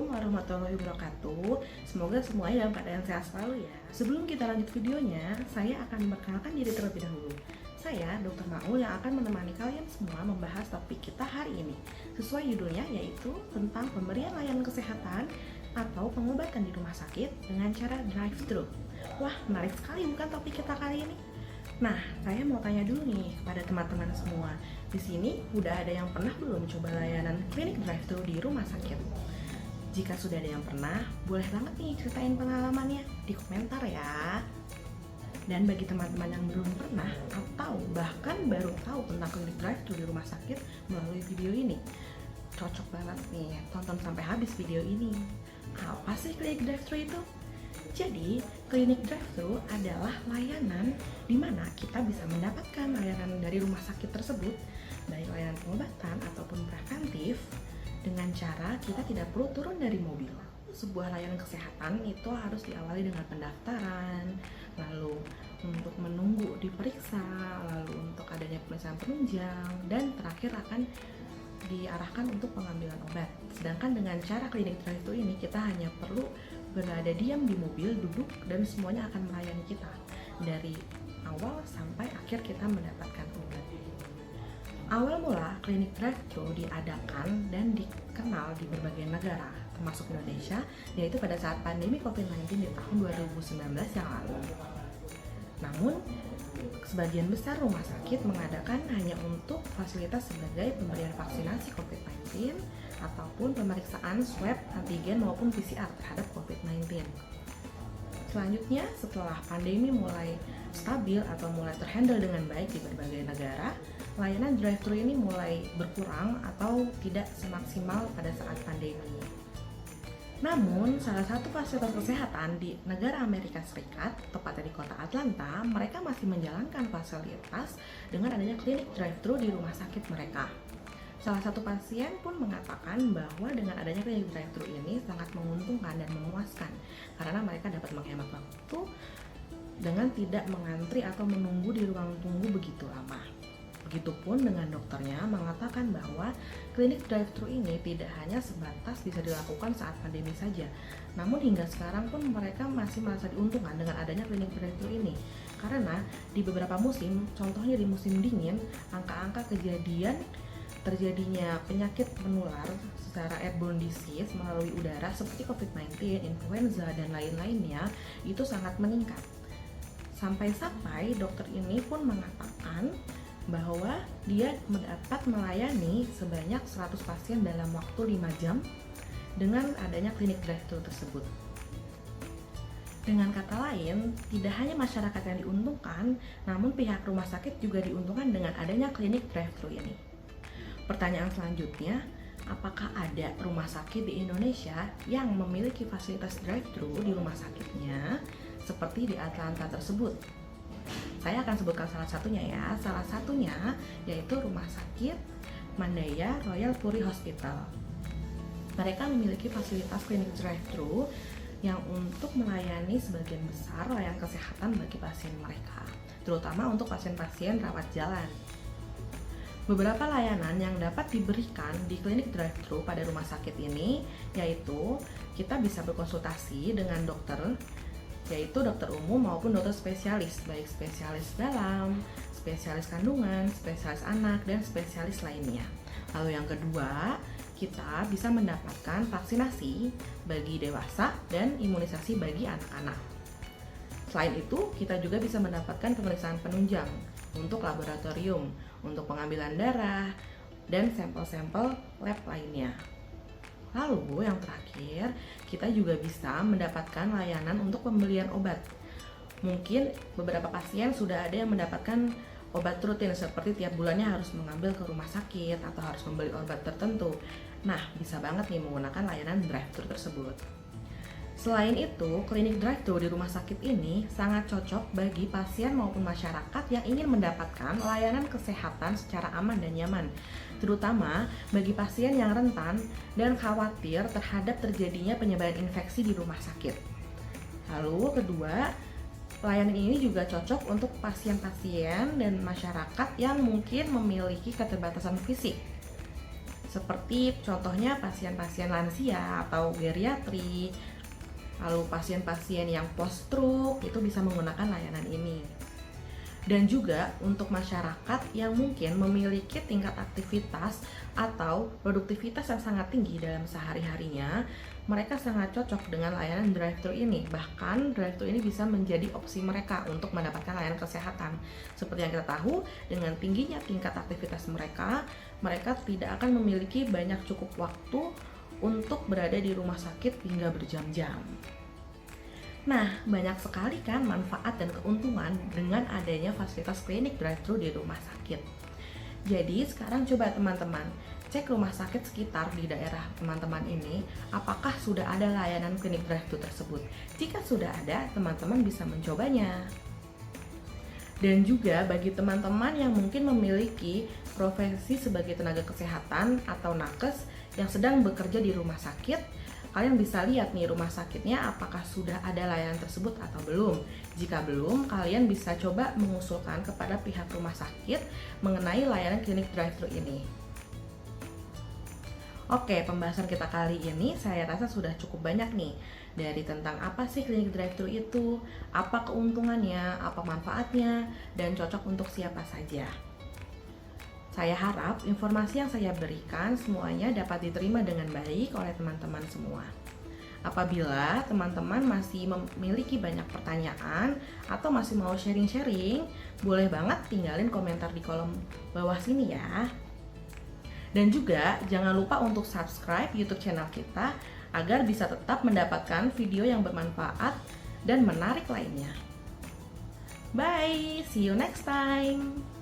warahmatullahi wabarakatuh. Semoga semuanya dalam keadaan sehat selalu ya. Sebelum kita lanjut videonya, saya akan memperkenalkan diri terlebih dahulu. Saya Dr. Maul yang akan menemani kalian semua membahas topik kita hari ini. Sesuai judulnya, yaitu tentang pemberian layanan kesehatan atau pengobatan di rumah sakit dengan cara drive-thru. Wah, menarik sekali bukan topik kita kali ini? Nah, saya mau tanya dulu nih kepada teman-teman semua. Di sini udah ada yang pernah belum coba layanan klinik drive-thru di rumah sakit? Jika sudah ada yang pernah, boleh banget nih ceritain pengalamannya di komentar ya. Dan bagi teman-teman yang belum pernah atau bahkan baru tahu tentang klinik drive-thru di rumah sakit melalui video ini, cocok banget nih tonton sampai habis video ini. Apa sih klinik drive-thru itu? Jadi, klinik drive-thru adalah layanan di mana kita bisa mendapatkan layanan dari rumah sakit tersebut, baik layanan pengobatan ataupun preventif, dengan cara kita tidak perlu turun dari mobil. Sebuah layanan kesehatan itu harus diawali dengan pendaftaran, lalu untuk menunggu diperiksa, lalu untuk adanya pemeriksaan penunjang, dan terakhir akan diarahkan untuk pengambilan obat. Sedangkan dengan cara klinik drive-thru ini kita hanya perlu berada diam di mobil, duduk, dan semuanya akan melayani kita dari awal sampai akhir kita mendapatkan obat. Awal mula klinik drive-thru diadakan dan dikenal di berbagai negara, termasuk Indonesia, yaitu pada saat pandemi COVID-19 di tahun 2019 yang lalu. Namun, sebagian besar rumah sakit mengadakan hanya untuk fasilitas sebagai pemberian vaksinasi COVID-19 ataupun pemeriksaan swab antigen maupun PCR terhadap COVID-19. Selanjutnya, setelah pandemi mulai stabil atau mulai terhandle dengan baik di berbagai negara, layanan drive-thru ini mulai berkurang atau tidak semaksimal pada saat pandemi. Namun, salah satu fasilitas kesehatan di negara Amerika Serikat, tepatnya di kota Atlanta, mereka masih menjalankan fasilitas dengan adanya klinik drive-thru di rumah sakit mereka. Salah satu pasien pun mengatakan bahwa dengan adanya klinik drive-thru ini sangat menguntungkan dan memuaskan karena mereka dapat menghemat waktu dengan tidak mengantri atau menunggu di ruang tunggu begitu lama. Begitupun dengan dokternya mengatakan bahwa klinik drive-thru ini tidak hanya sebatas bisa dilakukan saat pandemi saja, namun hingga sekarang pun mereka masih merasa diuntungkan dengan adanya klinik drive-thru ini. Karena di beberapa musim, contohnya di musim dingin, angka-angka kejadian terjadinya penyakit menular secara airborne disease melalui udara seperti COVID-19, influenza, dan lain-lainnya itu sangat meningkat. Sampai-sampai dokter ini pun mengatakan bahwa dia mendapat melayani sebanyak 100 pasien dalam waktu 5 jam dengan adanya klinik drive-thru tersebut. Dengan kata lain, tidak hanya masyarakat yang diuntungkan, namun pihak rumah sakit juga diuntungkan dengan adanya klinik drive-thru ini. Pertanyaan selanjutnya, apakah ada rumah sakit di Indonesia yang memiliki fasilitas drive-thru di rumah sakitnya seperti di Atlanta tersebut? Saya akan sebutkan salah satunya ya. Salah satunya yaitu Rumah Sakit Mandaya Royal Puri Hospital. Mereka memiliki fasilitas klinik drive-thru yang untuk melayani sebagian besar layanan kesehatan bagi pasien mereka, terutama untuk pasien-pasien rawat jalan. Beberapa layanan yang dapat diberikan di klinik drive-thru pada rumah sakit ini yaitu kita bisa berkonsultasi dengan dokter, yaitu dokter umum maupun dokter spesialis, baik spesialis dalam, spesialis kandungan, spesialis anak, dan spesialis lainnya. Lalu yang kedua, kita bisa mendapatkan vaksinasi bagi dewasa dan imunisasi bagi anak-anak. Selain itu, kita juga bisa mendapatkan pemeriksaan penunjang untuk laboratorium, untuk pengambilan darah, dan sampel-sampel lab lainnya. Lalu yang terakhir, kita juga bisa mendapatkan layanan untuk pembelian obat. Mungkin beberapa pasien sudah ada yang mendapatkan obat rutin seperti tiap bulannya harus mengambil ke rumah sakit atau harus membeli obat tertentu. Nah, bisa banget nih menggunakan layanan drive-thru tersebut. Selain itu, klinik drive-thru di rumah sakit ini sangat cocok bagi pasien maupun masyarakat yang ingin mendapatkan layanan kesehatan secara aman dan nyaman, terutama bagi pasien yang rentan dan khawatir terhadap terjadinya penyebaran infeksi di rumah sakit. Lalu kedua, layanan ini juga cocok untuk pasien-pasien dan masyarakat yang mungkin memiliki keterbatasan fisik. Seperti contohnya pasien-pasien lansia atau geriatri, lalu pasien-pasien yang post-stroke itu bisa menggunakan layanan ini. Dan juga untuk masyarakat yang mungkin memiliki tingkat aktivitas atau produktivitas yang sangat tinggi dalam sehari-harinya, mereka sangat cocok dengan layanan drive-thru ini. Bahkan drive-thru ini bisa menjadi opsi mereka untuk mendapatkan layanan kesehatan. Seperti yang kita tahu, dengan tingginya tingkat aktivitas mereka, mereka tidak akan memiliki banyak cukup waktu untuk berada di rumah sakit hingga berjam-jam. Nah, banyak sekali kan manfaat dan keuntungan dengan adanya fasilitas klinik drive-thru di rumah sakit. Jadi sekarang coba teman-teman cek rumah sakit sekitar di daerah teman-teman ini, apakah sudah ada layanan klinik drive-thru tersebut. Jika sudah ada, teman-teman bisa mencobanya. Dan juga bagi teman-teman yang mungkin memiliki profesi sebagai tenaga kesehatan atau nakes yang sedang bekerja di rumah sakit, kalian bisa lihat nih rumah sakitnya apakah sudah ada layanan tersebut atau belum. Jika belum, kalian bisa coba mengusulkan kepada pihak rumah sakit mengenai layanan klinik drive-thru ini. Oke, pembahasan kita kali ini saya rasa sudah cukup banyak nih. Dari tentang apa sih klinik drive-thru itu, apa keuntungannya, apa manfaatnya, dan cocok untuk siapa saja. Saya harap informasi yang saya berikan semuanya dapat diterima dengan baik oleh teman-teman semua. Apabila teman-teman masih memiliki banyak pertanyaan atau masih mau sharing-sharing, boleh banget tinggalin komentar di kolom bawah sini ya. Dan juga jangan lupa untuk subscribe YouTube channel kita agar bisa tetap mendapatkan video yang bermanfaat dan menarik lainnya. Bye, see you next time.